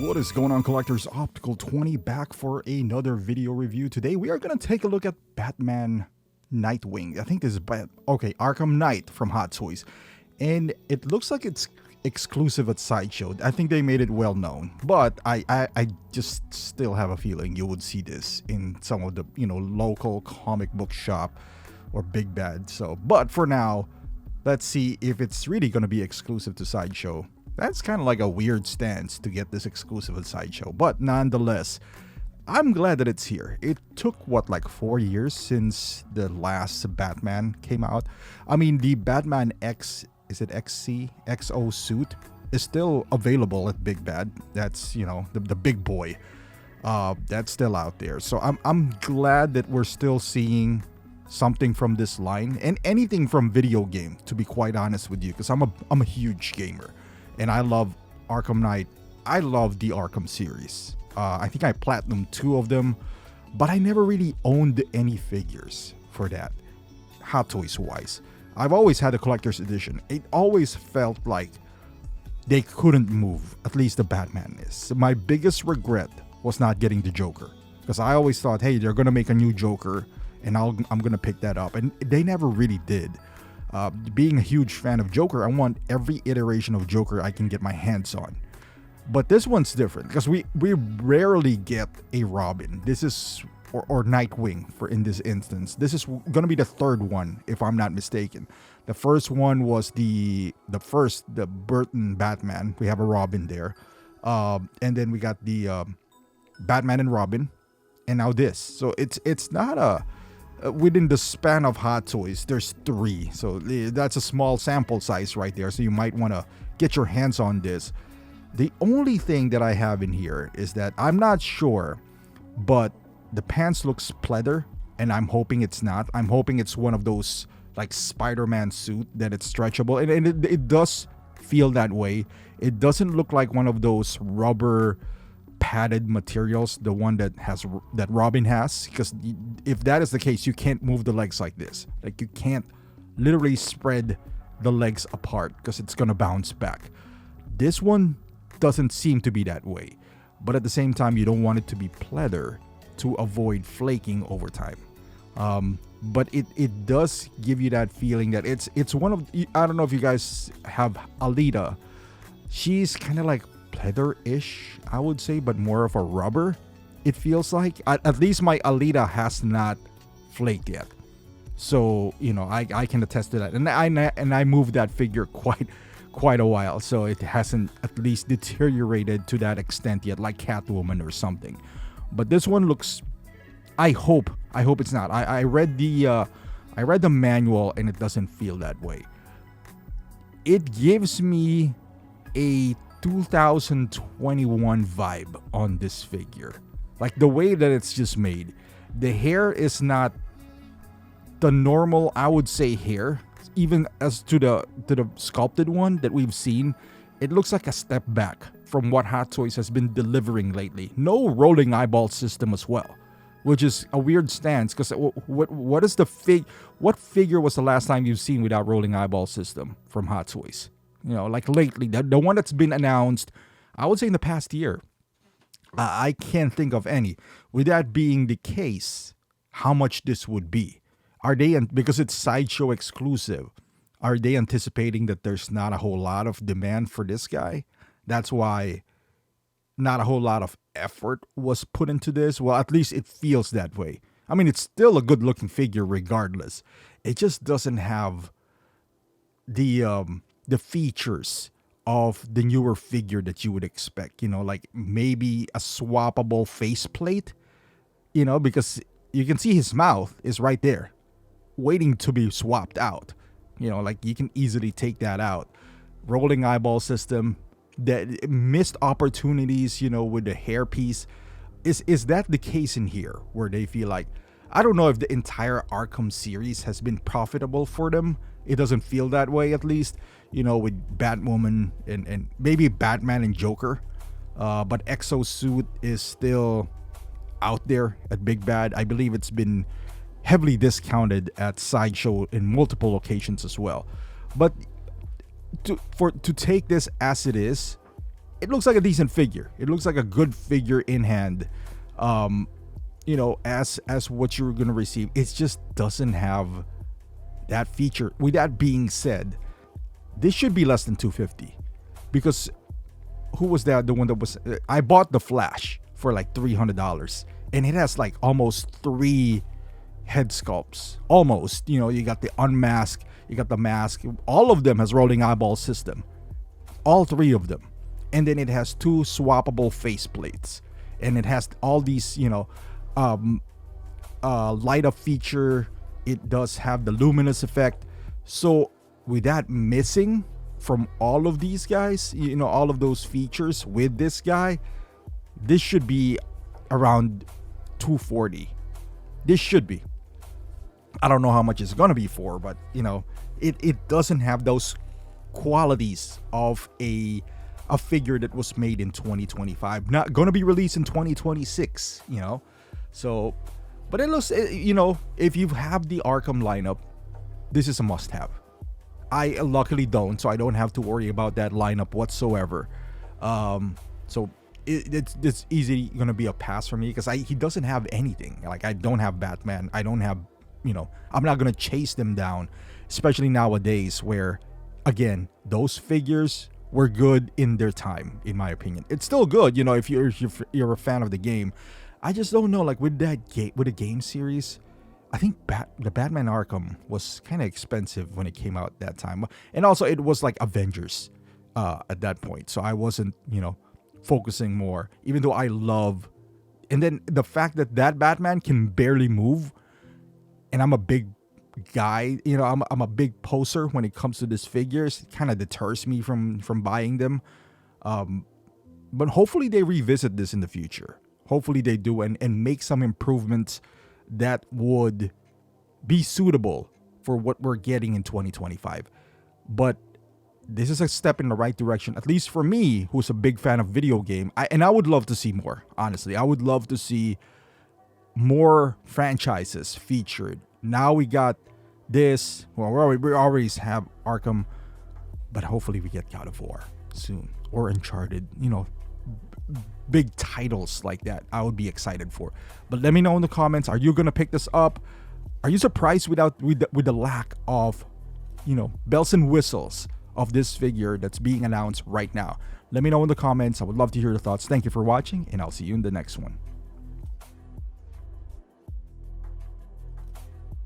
What is going on, collectors? Optical 20 back for another video review. Today we are going to take a look at Batman Nightwing. I think this is Arkham Knight from Hot Toys. And it looks like it's exclusive at Sideshow. I think they made it well known. But I just still have a feeling you would see this in some of the, local comic book shop or Big Bad. But for now, let's see if it's really going to be exclusive to Sideshow. That's kind of like a weird stance to get this exclusive at Sideshow, but nonetheless, I'm glad that it's here. It took, like 4 years since the last Batman came out. I mean, the Batman XO suit is still available at Big Bad. That's, the big boy. That's still out there. So I'm glad that we're still seeing something from this line and anything from video game, to be quite honest with you, because I'm a huge gamer. And I love Arkham Knight. I love the Arkham series. I think I platinumed 2 of them, but I never really owned any figures for that, Hot Toys wise. I've always had a collector's edition. It always felt like they couldn't move, at least the Batman is. My biggest regret was not getting the Joker, because I always thought, hey, they're going to make a new Joker, and I'm going to pick that up. And they never really did. Being a huge fan of Joker, I want every iteration of Joker I can get my hands on. But this one's different because we rarely get a Robin. This is or Nightwing in this instance. This is going to be the third one, if I'm not mistaken. The first one was the Burton Batman. We have a Robin there, and then we got the Batman and Robin, and now this. So it's not a within the span of Hot Toys, there's 3. So that's a small sample size right there. So you might want to get your hands on this. The only thing that I have in here is that I'm not sure, but the pants looks pleather, and I'm hoping it's not. I'm hoping it's one of those like Spider-Man suit that it's stretchable, and it does feel that way. It doesn't look like one of those rubber padded materials, the one that Robin has, because if that is the case, you can't move the legs like this. Like, you can't literally spread the legs apart because it's gonna bounce back. This one doesn't seem to be that way, but at the same time, you don't want it to be pleather to avoid flaking over time. But it does give you that feeling that it's one of, I don't know if you guys have Alita. She's kind of like pleather-ish, I would say, but more of a rubber. It feels like at least my Alita has not flaked yet, so I can attest to that. And I moved that figure quite a while, so it hasn't at least deteriorated to that extent yet, like Catwoman or something. But this one looks, I hope it's not. I read the manual, and it doesn't feel that way. It gives me a 2021 vibe on this figure, like the way that it's just made. The hair is not the normal, I would say, hair, even as to the sculpted one that we've seen. It looks like a step back from what Hot Toys has been delivering lately. No rolling eyeball system as well, which is a weird stance, because what figure was the last time you've seen without rolling eyeball system from Hot Toys? Like lately, the one that's been announced, I would say in the past year. I can't think of any. With that being the case, how much this would be? Are they, because it's Sideshow exclusive, are they anticipating that there's not a whole lot of demand for this guy? That's why not a whole lot of effort was put into this. Well, at least it feels that way. I mean, it's still a good looking figure regardless. It just doesn't have the features of the newer figure that you would expect, like maybe a swappable faceplate, because you can see his mouth is right there waiting to be swapped out. Like you can easily take that out. Rolling eyeball system, that missed opportunities, with the hairpiece. Is that the case in here, where they feel like, I don't know if the entire Arkham series has been profitable for them. It doesn't feel that way, at least, with Batwoman and maybe Batman and Joker. But Exosuit is still out there at Big Bad. I believe it's been heavily discounted at Sideshow in multiple locations as well. But to take this as it is, it looks like a decent figure. It looks like a good figure in hand. As what you're gonna receive. It just doesn't have that feature. With that being said, this should be less than $250, because who was that? The one that was I bought the Flash for like $300, and it has like almost 3 head sculpts. Almost, you got the unmask, you got the mask. All of them has rolling eyeball system. All 3 of them, and then it has 2 swappable face plates, and it has all these, light up feature. It does have the luminous effect. So with that missing from all of these guys, all of those features with this guy, this should be around $240. This should be. I don't know how much it's gonna be for, but it doesn't have those qualities of a figure that was made in 2025, not gonna be released in 2026. So, but it looks, if you have the Arkham lineup, this is a must-have. I luckily don't, so I don't have to worry about that lineup whatsoever. So it's easy gonna be a pass for me, because he doesn't have anything. Like, I don't have Batman. I don't have, I'm not gonna chase them down, especially nowadays where, again, those figures were good in their time, in my opinion. It's still good, if you're a fan of the game. I just don't know, like with the game series, I think the Batman Arkham was kind of expensive when it came out that time, and also it was like Avengers at that point, so I wasn't focusing more. Even though I love, and then the fact that Batman can barely move, and I'm a big guy, I'm a big poser when it comes to these figures. It kind of deters me from buying them. But hopefully they revisit this in the future. Hopefully they do, and make some improvements that would be suitable for what we're getting in 2025. But this is a step in the right direction, at least for me, who's a big fan of video game. I would love to see more, honestly. I would love to see more franchises featured. Now we got this. Well, we already have Arkham, but hopefully we get God of War soon, or Uncharted. Big titles like that I would be excited for. But let me know in the comments, are you gonna pick this up? Are you surprised with the lack of bells and whistles of this figure that's being announced right now? Let me know in the comments. I would love to hear your thoughts. Thank you for watching, and I'll see you in the next one.